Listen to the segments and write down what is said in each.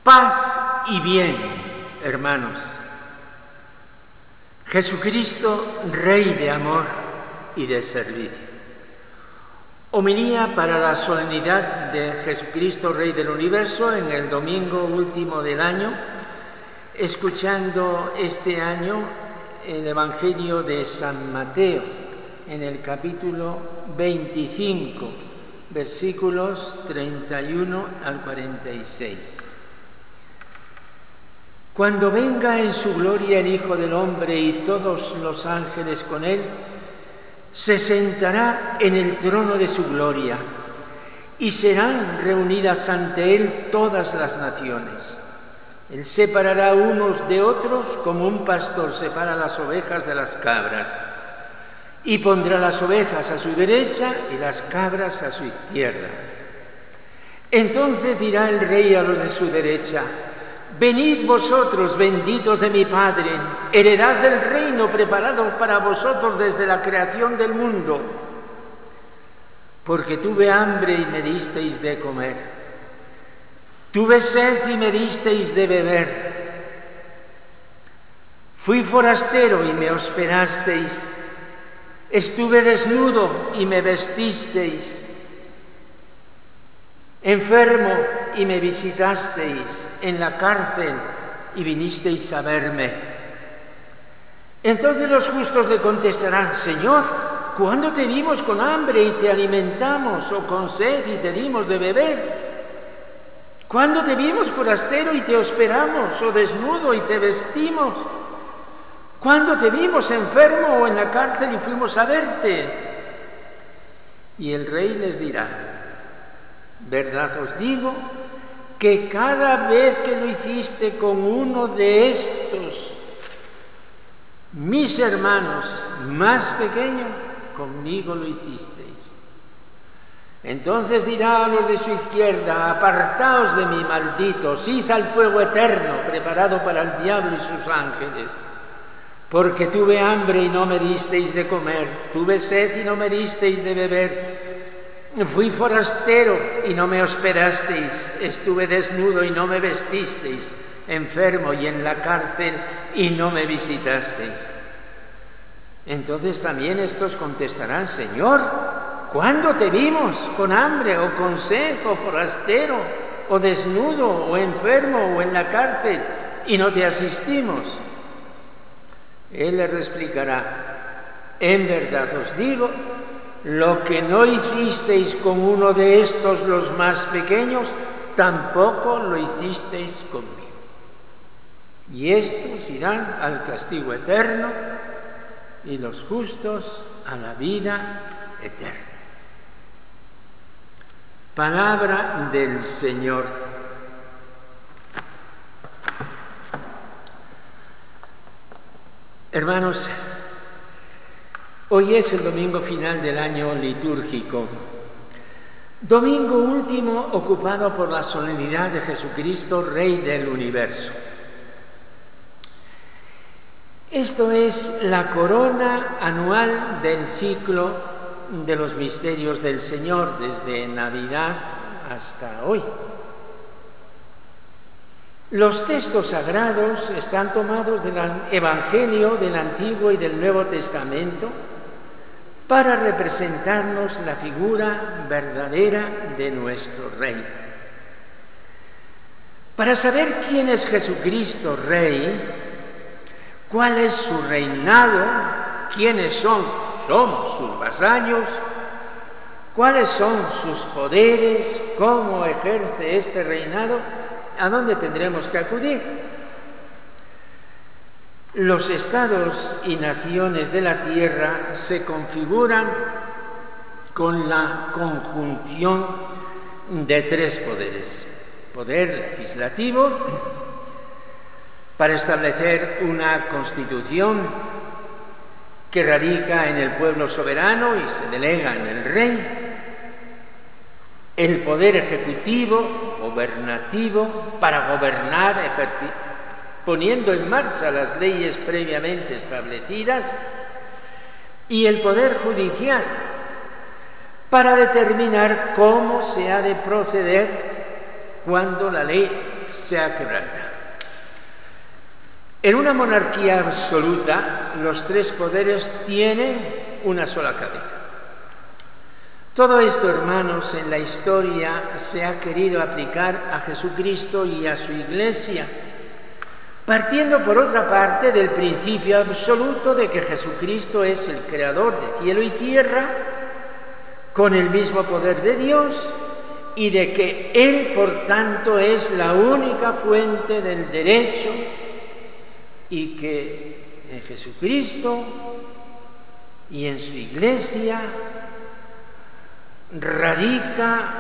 Paz y bien, hermanos. Jesucristo, Rey de amor y de servicio. Homilía para la solemnidad de Jesucristo, Rey del universo, en el domingo último del año, escuchando este año el Evangelio de San Mateo, en el capítulo 25, versículos 31 al 46. Cuando venga en su gloria el Hijo del Hombre y todos los ángeles con él, se sentará en el trono de su gloria y serán reunidas ante él todas las naciones. Él separará unos de otros como un pastor separa las ovejas de las cabras, y pondrá las ovejas a su derecha y las cabras a su izquierda. Entonces dirá el Rey a los de su derecha: venid vosotros, benditos de mi Padre, heredad del reino preparado para vosotros desde la creación del mundo. Porque tuve hambre y me disteis de comer, tuve sed y me disteis de beber, fui forastero y me hospedasteis, estuve desnudo y me vestisteis, enfermo y me visitasteis, en la cárcel y vinisteis a verme. Entonces los justos le contestarán: Señor, ¿cuándo te vimos con hambre y te alimentamos, o con sed y te dimos de beber? ¿Cuándo te vimos forastero y te hospedamos, o desnudo y te vestimos? ¿Cuándo te vimos enfermo o en la cárcel y fuimos a verte? Y el Rey les dirá: verdad os digo que cada vez que lo hiciste con uno de estos, mis hermanos más pequeños, conmigo lo hicisteis. Entonces dirá a los de su izquierda: apartaos de mí, malditos, id al fuego eterno preparado para el diablo y sus ángeles. Porque tuve hambre y no me disteis de comer, tuve sed y no me disteis de beber, fui forastero y no me hospedasteis, estuve desnudo y no me vestisteis, enfermo y en la cárcel y no me visitasteis. Entonces también estos contestarán: Señor, ¿cuándo te vimos con hambre o con sed, o forastero, o desnudo, o enfermo, o en la cárcel y no te asistimos? Él les replicará: en verdad os digo, lo que no hicisteis con uno de estos los más pequeños, tampoco lo hicisteis conmigo. Y estos irán al castigo eterno y los justos a la vida eterna. Palabra del Señor. Hermanos, hoy es el domingo final del año litúrgico, domingo último ocupado por la solemnidad de Jesucristo, Rey del universo. Esto es la corona anual del ciclo de los misterios del Señor, desde Navidad hasta hoy. Los textos sagrados están tomados del Evangelio del Antiguo y del Nuevo Testamento para representarnos la figura verdadera de nuestro Rey. Para saber quién es Jesucristo Rey, cuál es su reinado, quiénes somos sus vasallos, cuáles son sus poderes, cómo ejerce este reinado, ¿a dónde tendremos que acudir? Los estados y naciones de la tierra se configuran con la conjunción de tres poderes: poder legislativo, para establecer una constitución que radica en el pueblo soberano y se delega en el rey; el poder ejecutivo, gobernativo, para gobernar, poniendo en marcha las leyes previamente establecidas; y el poder judicial, para determinar cómo se ha de proceder cuando la ley se ha quebrantado. En una monarquía absoluta, los tres poderes tienen una sola cabeza. Todo esto, hermanos, en la historia se ha querido aplicar a Jesucristo y a su Iglesia, partiendo por otra parte del principio absoluto de que Jesucristo es el creador de cielo y tierra, con el mismo poder de Dios, y de que Él, por tanto, es la única fuente del derecho, y que en Jesucristo y en su Iglesia radica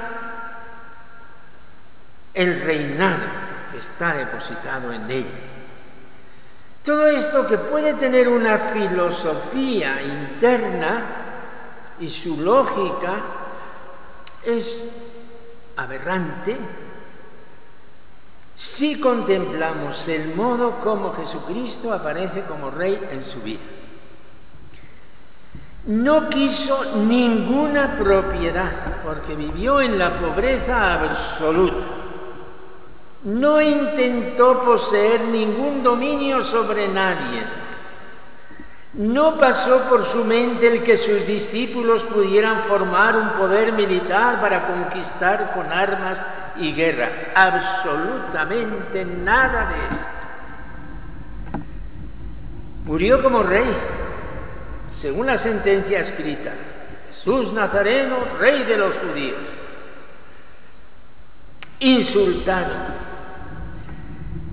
el reinado que está depositado en Él. Todo esto, que puede tener una filosofía interna y su lógica, es aberrante si contemplamos el modo como Jesucristo aparece como Rey en su vida. No quiso ninguna propiedad, porque vivió en la pobreza absoluta. No intentó poseer ningún dominio sobre nadie. No pasó por su mente el que sus discípulos pudieran formar un poder militar para conquistar con armas y guerra. Absolutamente nada de esto. Murió como rey, según la sentencia escrita: Jesús Nazareno, Rey de los judíos. Insultado,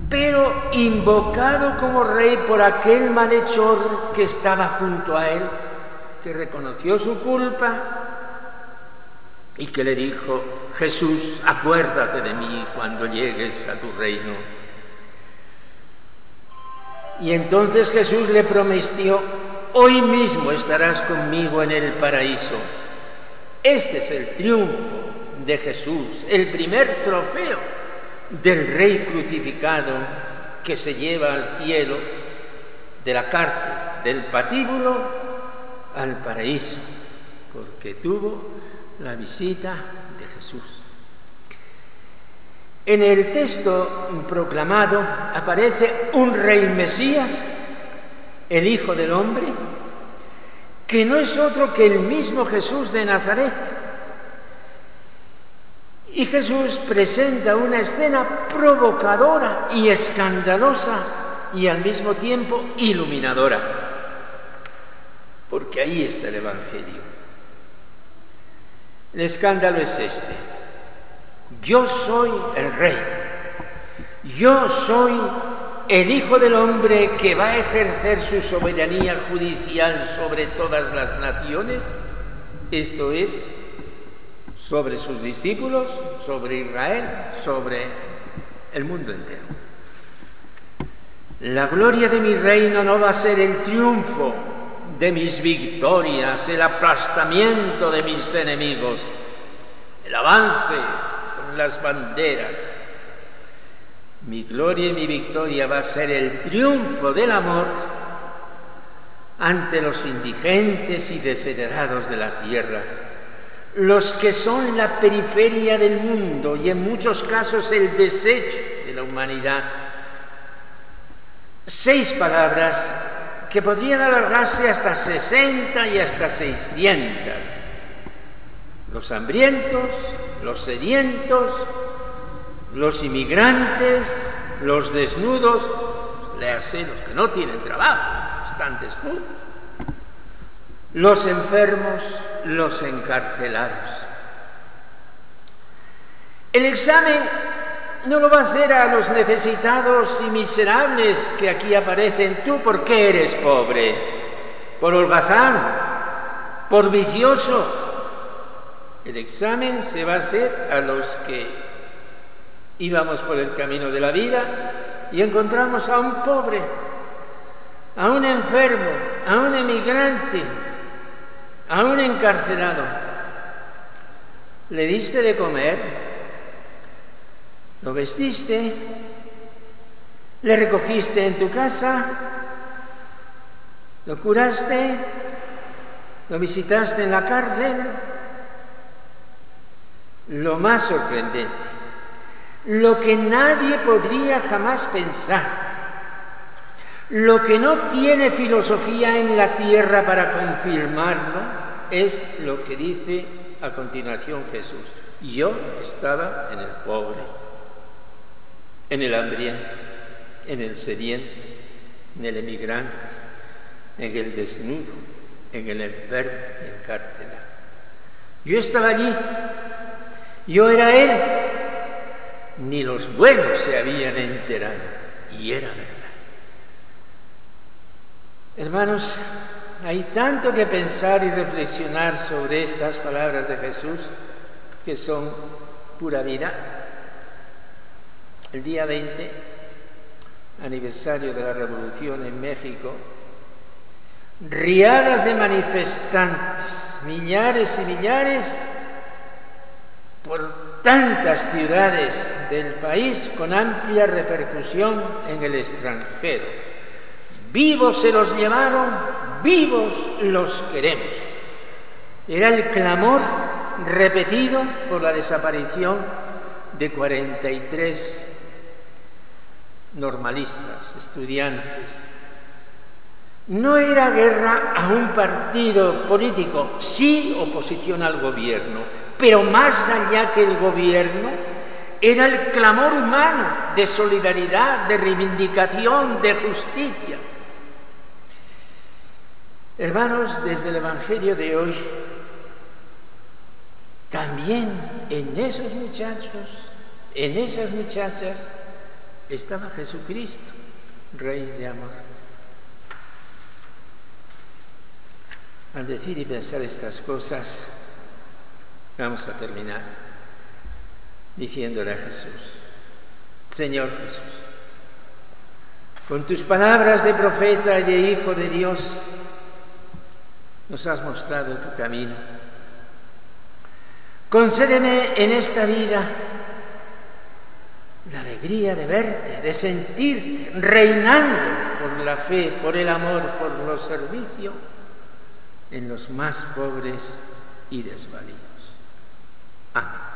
pero invocado como rey por aquel malhechor que estaba junto a él, que reconoció su culpa y que le dijo: Jesús, acuérdate de mí cuando llegues a tu reino. Y entonces Jesús le prometió: hoy mismo estarás conmigo en el paraíso. Este es el triunfo de Jesús, el primer trofeo del Rey crucificado, que se lleva al cielo, de la cárcel, del patíbulo al paraíso, porque tuvo la visita de Jesús. En el texto proclamado aparece un Rey Mesías, el Hijo del Hombre, que no es otro que el mismo Jesús de Nazaret. Y Jesús presenta una escena provocadora y escandalosa y al mismo tiempo iluminadora, porque ahí está el Evangelio. El escándalo es este: yo soy el Rey, yo soy el Hijo del Hombre que va a ejercer su soberanía judicial sobre todas las naciones, esto es, sobre sus discípulos, sobre Israel, sobre el mundo entero. La gloria de mi reino no va a ser el triunfo de mis victorias, el aplastamiento de mis enemigos, el avance con las banderas. Mi gloria y mi victoria va a ser el triunfo del amor ante los indigentes y desheredados de la tierra, los que son la periferia del mundo y en muchos casos el desecho de la humanidad. 6 palabras que podrían alargarse hasta 60 y hasta 600. Los hambrientos, los sedientos, los inmigrantes, los desnudos, léase los que no tienen trabajo, están desnudos, los enfermos, los encarcelados. El examen no lo va a hacer a los necesitados y miserables que aquí aparecen. ¿Tú por qué eres pobre? ¿Por holgazán? ¿Por vicioso? El examen se va a hacer a los que íbamos por el camino de la vida y encontramos a un pobre, a un enfermo, a un emigrante, a un encarcelado. ¿Le diste de comer? ¿Lo vestiste? ¿Le recogiste en tu casa? ¿Lo curaste? ¿Lo visitaste en la cárcel? Lo más sorprendente: lo que nadie podría jamás pensar, lo que no tiene filosofía en la tierra para confirmarlo, es lo que dice a continuación Jesús. Yo estaba en el pobre, en el hambriento, en el sediento, en el emigrante, en el desnudo, en el enfermo y encarcelado. Yo estaba allí, yo era Él, ni los buenos se habían enterado, y era verdad. Hermanos, hay tanto que pensar y reflexionar sobre estas palabras de Jesús que son pura vida. El día 20, aniversario de la Revolución en México, riadas de manifestantes, millares y millares, por tantas ciudades del país con amplia repercusión en el extranjero. Vivos se los llevaron, vivos los queremos. Era el clamor repetido por la desaparición de 43 normalistas, estudiantes. No era guerra a un partido político, sí oposición al gobierno, pero más allá que el gobierno, era el clamor humano de solidaridad, de reivindicación, de justicia. Hermanos, desde el Evangelio de hoy, también en esos muchachos, en esas muchachas, estaba Jesucristo, Rey de amor. Al decir y pensar estas cosas, vamos a terminar diciéndole a Jesús: Señor Jesús, con tus palabras de profeta y de Hijo de Dios, nos has mostrado tu camino. Concédeme en esta vida la alegría de verte, de sentirte reinando por la fe, por el amor, por los servicios en los más pobres y desvalidos. Amén.